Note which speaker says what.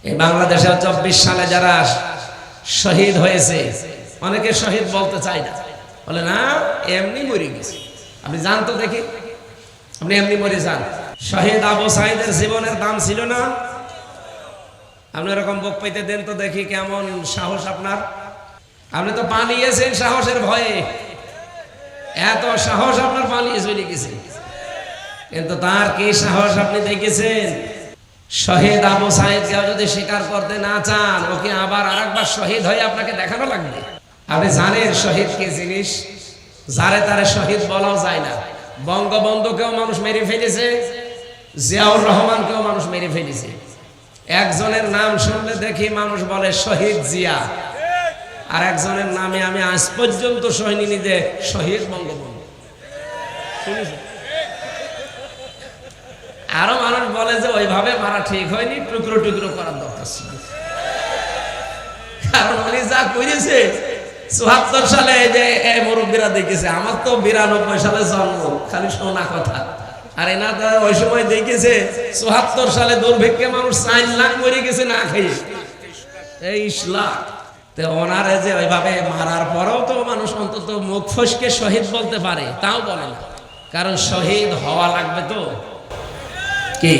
Speaker 1: এই বাংলাদেশে 24 সালে যারা শহীদ হয়েছে, অনেকে শহীদ বলতে চায় না, বলে না এমনি মরে গেছে। আপনি জান তো দেখি, আপনি এমনি মরে যান। শহীদ আবু সাঈদের জীবনের দাম ছিল না? আপনি এরকম বুক পাইতে দেন তো দেখি কেমন সাহস আপনার। আপনি তো পালিয়েছেন সাহসের ভয়ে, এত সাহস আপনার পালিয়ে চলে গেছে, কিন্তু তার কি সাহস আপনি দেখেছেন? শহীদ আবু সাঈদ কেউ যদি স্বীকার করতে না চান, ওকে আবার আরেকবার শহীদ হয়ে আপনাকে দেখানো লাগবে। আপনি জানেন শহীদ কি জিনিস? যারে তারে শহীদ বলাও যায় না। বঙ্গবন্ধুকেও মানুষ মেরে ফেলেছে, জিয়াউর রহমানকেও মানুষ মেরে ফেলেছে। একজনের নাম শুনলে দেখি মানুষ বলে শহীদ জিয়া, আর একজনের নামে আমি আজ পর্যন্ত শুনিনি যে শহীদ বঙ্গবন্ধু। আরো মানুষ বলে যে ওইভাবে মারা ঠিক হয়নি, টুকরো টুকরো করার দরকার ছিল। কারণ উনি যা করেছে ৭৪ সালে, যে মুরব্বীরা দেখেছে, আমার তো ৯২ সালে জন্ম, খালি শোনা কথা। আর এনা ওই সময় দেখেছে ৭৪ সালে দুর্ভিক্ষে মানুষ ৪ লাখ মরে গেছে না খেয়ে, ২৩ লাখ। তো ওনারে যে ওইভাবে মারার পরেও তো মানুষ অন্তত মুখ ফসকে শহীদ বলতে পারে, তাও বলে না। কারণ শহীদ হওয়া লাগবে তো কি